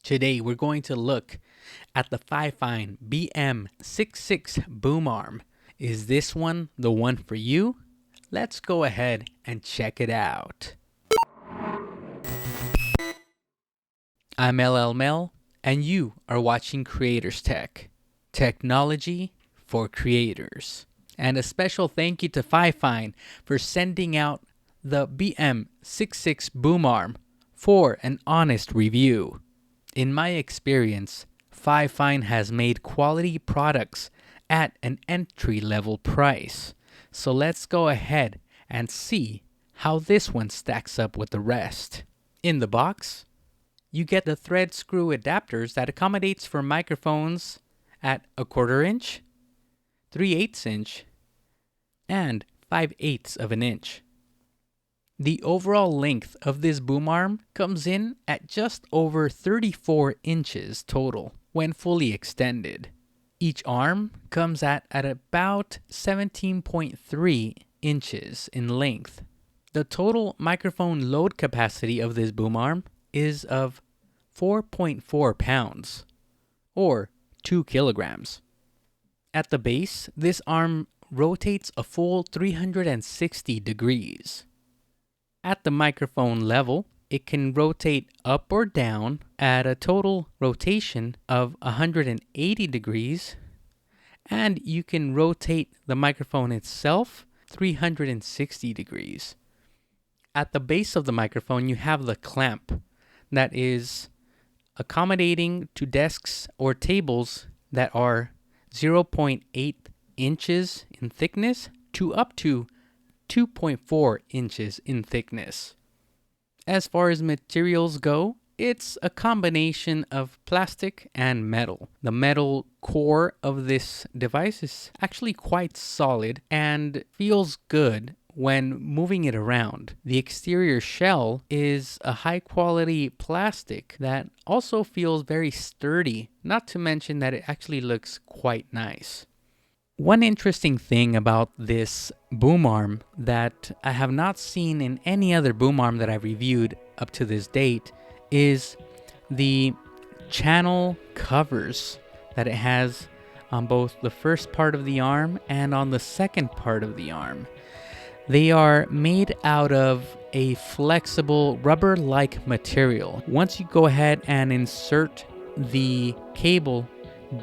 Today we're going to look at the Fifine BM66 boom arm. Is this one the one for you? Let's go ahead and check it out. I'm LL Mel, and you are watching Creators Tech, technology for creators. And a special thank you to Fifine for sending out the BM66 boom arm for an honest review. In my experience, Fifine has made quality products at an entry-level price. So let's go ahead and see how this one stacks up with the rest. In the box, you get the thread screw adapters that accommodates for microphones at 1/4 inch, 3/8 inch, and 5/8 of an inch. The overall length of this boom arm comes in at just over 34 inches total when fully extended. Each arm comes at about 17.3 inches in length. The total microphone load capacity of this boom arm is of 4.4 pounds or 2 kilograms. At the base, this arm rotates a full 360 degrees. At the microphone level, it can rotate up or down at a total rotation of 180 degrees, and you can rotate the microphone itself 360 degrees. At the base of the microphone, you have the clamp that is accommodating to desks or tables that are 0.8 inches in thickness to up to 2.4 inches in thickness. As far as materials go, it's a combination of plastic and metal. The metal core of this device is actually quite solid and feels good when moving it around. The exterior shell is a high quality plastic that also feels very sturdy, not to mention that it actually looks quite nice. One interesting thing about this boom arm that I have not seen in any other boom arm that I've reviewed up to this date is the channel covers that it has on both the first part of the arm and on the second part of the arm. They are made out of a flexible rubber-like material. Once you go ahead and insert the cable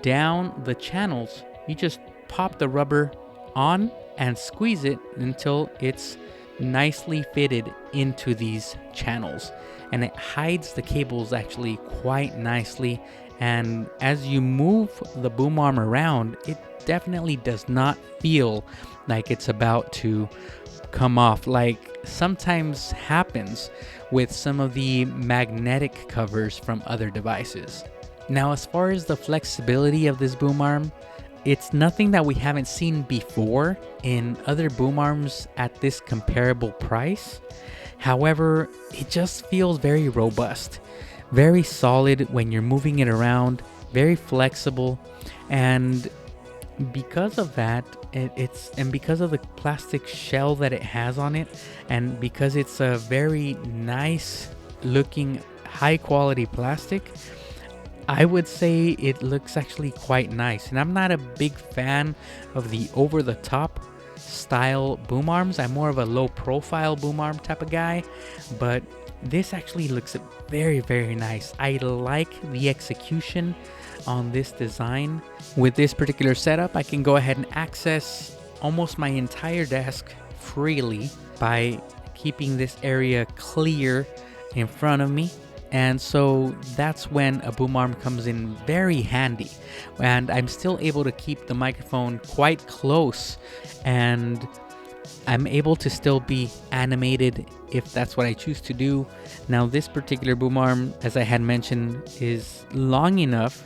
down the channels, you just pop the rubber on and squeeze it until it's nicely fitted into these channels, and it hides the cables actually quite nicely. And as you move the boom arm around, it definitely does not feel like it's about to come off like sometimes happens with some of the magnetic covers from other devices. Now, as far as the flexibility of this boom arm, it's nothing that we haven't seen before in other boom arms at this comparable price. However, it just feels very robust, very solid when you're moving it around, very flexible, and because of that, because of the plastic shell that it has on it, and because it's a very nice looking high quality plastic, I would say it looks actually quite nice. And I'm not a big fan of the over-the-top style boom arms. I'm more of a low-profile boom arm type of guy. But this actually looks very, very nice. I like the execution on this design. With this particular setup, I can go ahead and access almost my entire desk freely by keeping this area clear in front of me. And so that's when a boom arm comes in very handy, and I'm still able to keep the microphone quite close, and I'm able to still be animated if that's what I choose to do. Now, this particular boom arm, as I had mentioned, is long enough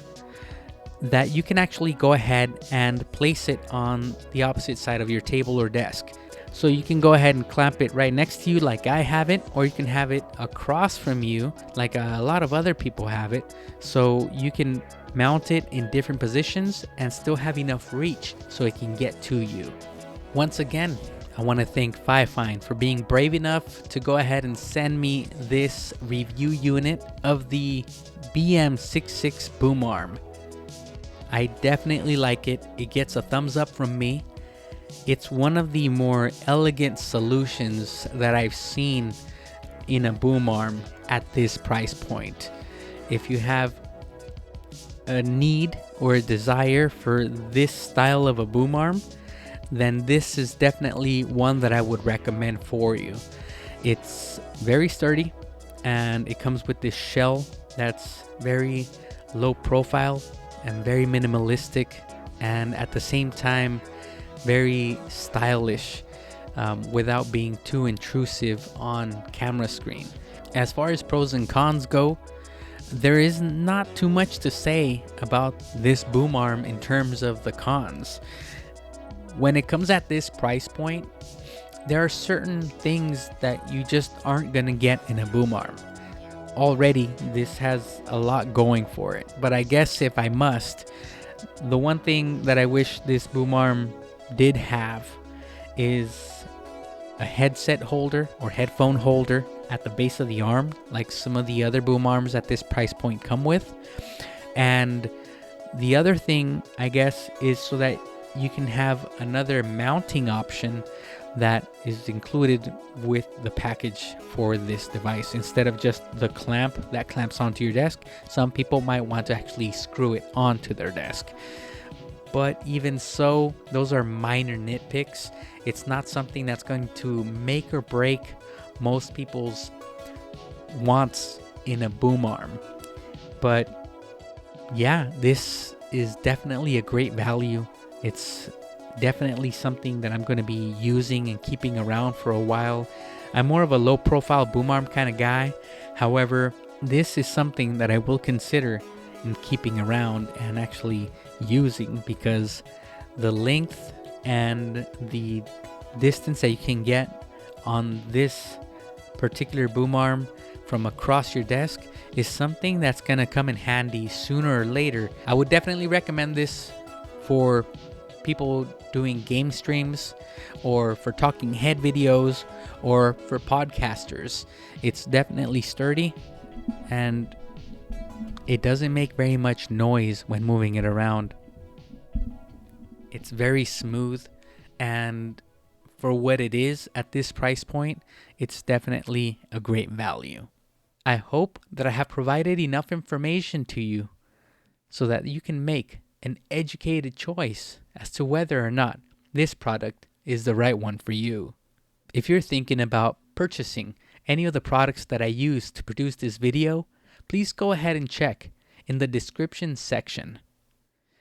that you can actually go ahead and place it on the opposite side of your table or desk. So you can go ahead and clamp it right next to you like I have it, or you can have it across from you like a lot of other people have it. So you can mount it in different positions and still have enough reach so it can get to you. Once again, I want to thank Fifine for being brave enough to go ahead and send me this review unit of the BM66 boom arm. I definitely like it. It gets a thumbs up from me. It's one of the more elegant solutions that I've seen in a boom arm at this price point. If you have a need or a desire for this style of a boom arm, then this is definitely one that I would recommend for you. It's very sturdy, and it comes with this shell that's very low profile and very minimalistic, and at the same time very stylish, without being too intrusive on camera screen. As far as pros and cons go, there is not too much to say about this boom arm in terms of the cons. When it comes at this price point, there are certain things that you just aren't gonna get in a boom arm. Already, this has a lot going for it, but I guess if I must, the one thing that I wish this boom arm did have is a headset holder or headphone holder at the base of the arm, like some of the other boom arms at this price point come with. And the other thing, I guess, is so that you can have another mounting option that is included with the package for this device. Instead of just the clamp that clamps onto your desk, some people might want to actually screw it onto their desk. But even so, those are minor nitpicks. It's not something that's going to make or break most people's wants in a boom arm. But yeah, this is definitely a great value. It's definitely something that I'm going to be using and keeping around for a while. I'm more of a low profile boom arm kind of guy. However, this is something that I will consider in keeping around and actually using, because the length and the distance that you can get on this particular boom arm from across your desk is something that's going to come in handy sooner or later. I would definitely recommend this for people doing game streams, or for talking head videos, or for podcasters. It's definitely sturdy, and it doesn't make very much noise when moving it around. It's very smooth, and for what it is at this price point, it's definitely a great value. I hope that I have provided enough information to you so that you can make an educated choice as to whether or not this product is the right one for you. If you're thinking about purchasing any of the products that I use to produce this video, please go ahead and check in the description section.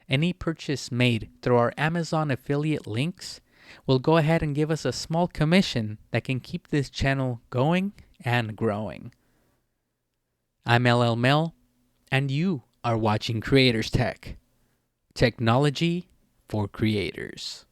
Any purchase made through our Amazon affiliate links will go ahead and give us a small commission that can keep this channel going and growing. I'm LL Mel, and you are watching Creators Tech. Technology for creators.